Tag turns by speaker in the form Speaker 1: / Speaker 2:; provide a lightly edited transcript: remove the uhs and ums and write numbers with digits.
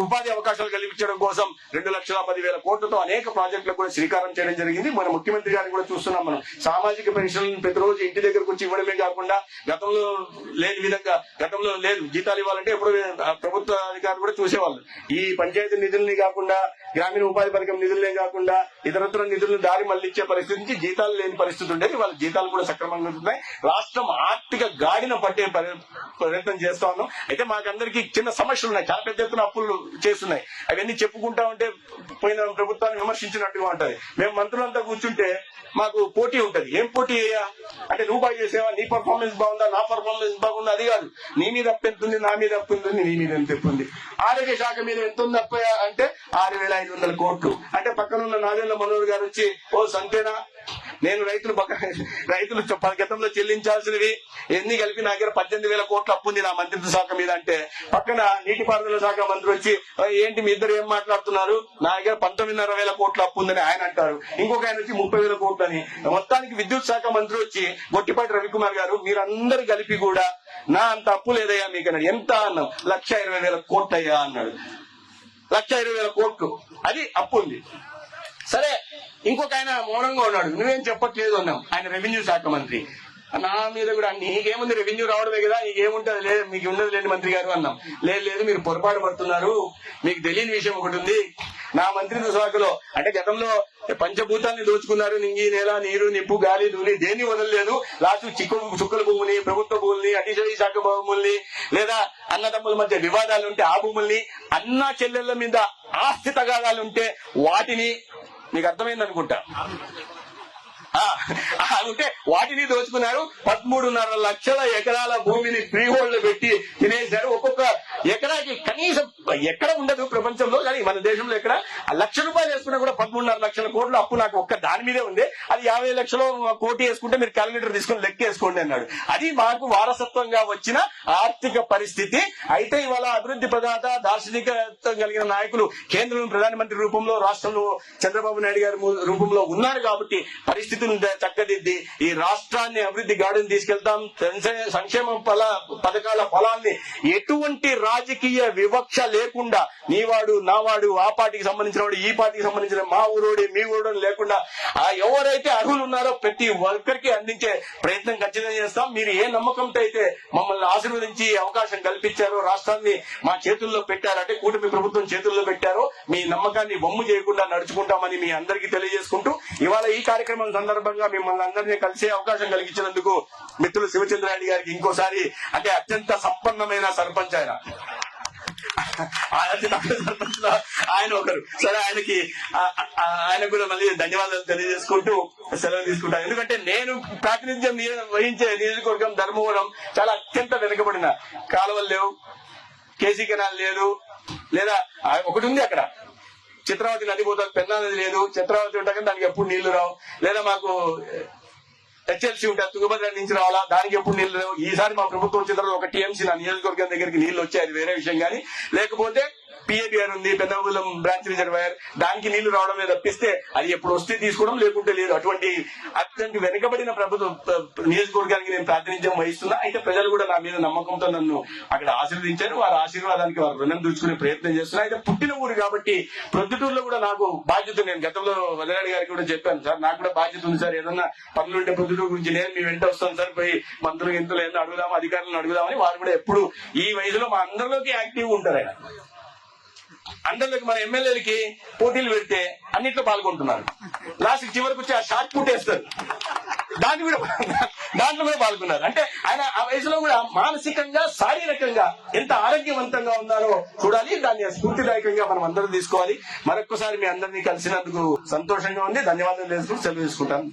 Speaker 1: ఉపాధి అవకాశాలు కల్పించడం కోసం 2,10,000 కోట్లతో అనేక ప్రాజెక్టులకు కూడా శ్రీకారం చేయడం జరిగింది. మన ముఖ్యమంత్రి గారిని కూడా చూస్తున్నాం మనం. సామాజిక పెన్షన్ ప్రతిరోజు ఇంటి దగ్గరకు వచ్చి ఇవ్వడమే కాకుండా గతంలో లేని విధంగా, గతంలో లేదు జీతాలు ఇవ్వాలంటే ఎప్పుడు ప్రభుత్వ అధికారులు కూడా చూసేవాళ్ళు. ఈ పంచాయతీ నిధుల్ని కాకుండా, గ్రామీణ ఉపాధి పథకం నిధులనే కాకుండా ఇతరత్ర నిధులను దారి మళ్లించే పరిస్థితి నుంచి జీతాలు లేని పరిస్థితి ఉండేది. వాళ్ళ జీతాలు కూడా సక్రమంగా ఉంటున్నాయి. రాష్ట్రం ఆర్థిక గాడిన పట్టే ప్రయత్నం చేస్తా ఉన్నాం. అయితే మాకందరికీ చిన్న సమస్యలు ఉన్నాయి. చాలా పెద్ద ఎత్తున అప్పులు చేస్తున్నాయి. అవన్నీ చెప్పుకుంటా ఉంటే పోయిన ప్రభుత్వాన్ని విమర్శించినట్టుగా ఉంటది. మేము మంత్రులంతా కూర్చుంటే మాకు పోటీ ఉంటది. ఏం పోటీ అయ్యా అంటే, నువ్వు బాగా చేసేవా, నీ పర్ఫార్మెన్స్ బాగుందా, నా పర్ఫార్మెన్స్ బాగుందా, అది కాదు. నీ మీద అప్పు ఎంత ఉంది, నా మీద అప్పు ఉంది, నీ మీద ఎంత అప్పు ఉంది. ఆరోగ్య శాఖ మీద ఎంత ఉంది అప్పు అంటే 6,500 కోట్లు. అంటే పక్కనున్న నాదెండ్ల మనోహర్ గారు వచ్చి, ఓ సంతేనా, నేను రైతులు గతంలో చెల్లించాల్సినవి ఎన్ని కలిపి నా దగ్గర 18,000 కోట్ల అప్పు ఉంది నా మంత్రిత్వ శాఖ మీద అంటే, పక్కన నీటిపారుదల శాఖ మంత్రి వచ్చి, ఏంటి మీ ఇద్దరు ఏం మాట్లాడుతున్నారు, నా దగ్గర 19,500 కోట్ల అప్పు ఉందని ఆయన అంటారు. ఇంకొక ఆయన వచ్చి 30,000 కోట్లు అని. మొత్తానికి విద్యుత్ శాఖ మంత్రి వచ్చి గొట్టిపాటి రవికుమార్ గారు, మీరందరు కలిపి కూడా నా అంత అప్పు లేదయ్యా మీకు అన్నాడు. ఎంత అన్నాం, 1,20,000 కోట్లు అయ్యా అన్నాడు. 1,20,000 కోట్లు అది అప్పు ఉంది. సరే, ఇంకొక ఆయన మౌనంగా ఉన్నాడు, నువ్వేం చెప్పట్లేదు అన్నాం. ఆయన రెవెన్యూ శాఖ మంత్రి. నా మీద కూడా నీకేముంది, రెవెన్యూ రావడమే కదా, నీకేముంటది, లేదు మీకు ఉండదు లేని మంత్రి గారు అన్నాం. లేదు మీరు పొరపాటు పడుతున్నారు, మీకు తెలియని విషయం ఒకటి ఉంది. నా మంత్రిత్వ శాఖలో అంటే గతంలో పంచభూతాన్ని దోచుకున్నారు. నింగి, నేల, నీరు, నిప్పు, గాలి, ధూళి దేన్ని వదలలేదు. లాస్ట్ చుక్కల భూముల్ని, ప్రభుత్వ భూముల్ని, అటవీ శాఖ భూముల్ని, లేదా అన్నదమ్ముల మధ్య వివాదాలు ఉంటే ఆ భూముల్ని, అన్న చెల్లెళ్ల మీద ఆస్తి తగాదాలుంటే వాటిని, మీకు అర్థమైంది అనుకుంటా, ఉంటే వాటిని దోచుకున్నారు. 13.5 లక్షల ఎకరాల భూమిని ఫ్రీ హోల్డ్ పెట్టి తినేశారు. ఒక్కొక్క ఎకరాకి కనీసం ఎక్కడ ఉండదు ప్రపంచంలో, కానీ మన దేశంలో ఎక్కడ ₹1,00,000 వేసుకున్నా కూడా 13.5 లక్షల కోట్ల అప్పు నాకు ఒక్క దాని మీదే ఉంది. అది 50 లక్షలు కోటి వేసుకుంటే మీరు క్యాలిక్యులేటర్ తీసుకుని లెక్క వేసుకోండి అన్నాడు. అది మాకు వారసత్వంగా వచ్చిన ఆర్థిక పరిస్థితి. అయితే ఇవాళ అభివృద్ధి ప్రదాత, దార్శనికత కలిగిన నాయకులు కేంద్రంలో ప్రధానమంత్రి రూపంలో, రాష్ట్రంలో చంద్రబాబు నాయుడు గారి రూపంలో ఉన్నారు కాబట్టి పరిస్థితులు చక్కదిద్ది ఈ రాష్ట్రాన్ని అభివృద్ధి గాడిని తీసుకెళ్తాం. సంక్షేమ పథకాల ఫలాన్ని ఎటువంటి రాజకీయ వివక్ష లేకుండా, నీవాడు నావాడు, ఆ పార్టీకి సంబంధించిన వాడు, ఈ పార్టీకి సంబంధించిన మా ఊరోడి మీ ఊరోడు లేకుండా ఎవరైతే అర్హులు ఉన్నారో ప్రతి ఒక్కరికి అందించే ప్రయత్నం ఖచ్చితంగా చేస్తాం. మీరు ఏ నమ్మకంతో అయితే మమ్మల్ని ఆశీర్వదించి అవకాశం కల్పించారో, రాష్ట్రాన్ని మా చేతుల్లో పెట్టారంటే, కూటమి ప్రభుత్వం చేతుల్లో పెట్టారో, మీ నమ్మకాన్ని వమ్ము చేయకుండా నడుచుకుంటామని మీ అందరికీ తెలియజేసుకుంటూ, ఇవాళ ఈ కార్యక్రమం సందర్భంగా మిమ్మల్ని అందరినీ కలిసే అవకాశం కలిగించినందుకు మిత్రులు శివచంద్రారెడ్డి గారికి ఇంకోసారి, అంటే అత్యంత సంపన్నమైన సర్పంచ్ ఆయన ఒకరు. సరే, ఆయనకు కూడా మళ్ళీ ధన్యవాదాలు తెలియజేసుకుంటూ సెలవు తీసుకుంటాను. ఎందుకంటే నేను ప్రాతినిధ్యం వహించే నియోజకవర్గం ధర్మవరం చాలా అత్యంత వెనుకబడిన, కాలువలు లేవు, కేసీ కెనాల్ లేదు, లేదా ఒకటి ఉంది అక్కడ చిత్రావతి నది పోతుంది, పెన్నా నది లేదు. చిత్రావతి ఉంటాక దానికి ఎప్పుడు నీళ్లు రావు, లేదా మాకు హెచ్ఎల్సీ ఉంటే తుంగభద్ర నుంచి రావాలా, దానికి ఎప్పుడు నీళ్లు లేవు. ఈసారి మా ప్రభుత్వం వచ్చిన తర్వాత ఒక టీఎంసీ నా నియోజకవర్గం దగ్గరికి నీళ్లు వచ్చాయి, అది వేరే విషయం. కానీ లేకపోతే పిఏబిఆర్ ఉంది, పెద్దగూడెం బ్రాంచ్ రిజర్వాయర్, దానికి నీళ్లు రావడమే తప్పిస్తే అది ఎప్పుడు వస్తే తీసుకోవడం, లేకుంటే లేదు. అటువంటి అత్యంత వెనుకబడిన ప్రభుత్వం నియోజకవర్గానికి నేను ప్రాతినిధ్యం వహిస్తున్నా. అయితే ప్రజలు కూడా నా మీద నమ్మకంతో నన్ను అక్కడ ఆశీర్వదించారు. వారి ఆశీర్వాదానికి వారు రుణం తీర్చుకునే ప్రయత్నం చేస్తున్నా. అయితే పుట్టిన ఊరు కాబట్టి ప్రొద్దుటూరులో కూడా నాకు బాధ్యత. నేను గతంలో వదలాడి గారికి కూడా చెప్పాను, సార్ నాకు కూడా బాధ్యత ఉంది సార్, ఏదన్నా పనులుంటే ప్రొద్దుటూరు గురించి నేను మీ వెంట వస్తాను సార్, పోయి మంత్రులు ఇంతలో ఏదో అడుగుదాం, అధికారులను అడుగుదామని. వారు కూడా ఎప్పుడు ఈ వయసులో మా అందరిలోకి యాక్టివ్ ఉంటారు. ఆయన అందరిలోకి మన ఎమ్మెల్యేలకి పోటీలు పెడితే అన్నిట్లో పాల్గొంటున్నారు. లాస్ట్ చివరికి వచ్చి ఆ షార్ట్ పుట్ వేస్తారు, దాంట్లో కూడా పాల్గొన్నారు. అంటే ఆయన ఆ వయసులో కూడా మానసికంగా, శారీరకంగా ఎంత ఆరోగ్యవంతంగా ఉన్నారో చూడాలి. దాన్ని స్ఫూర్తిదాయకంగా మనం అందరం తీసుకోవాలి. మరొక్కసారి మీ అందరినీ కలిసినందుకు సంతోషంగా ఉంది. ధన్యవాదాలు తెలుసుకుని సెలవు తీసుకుంటాను.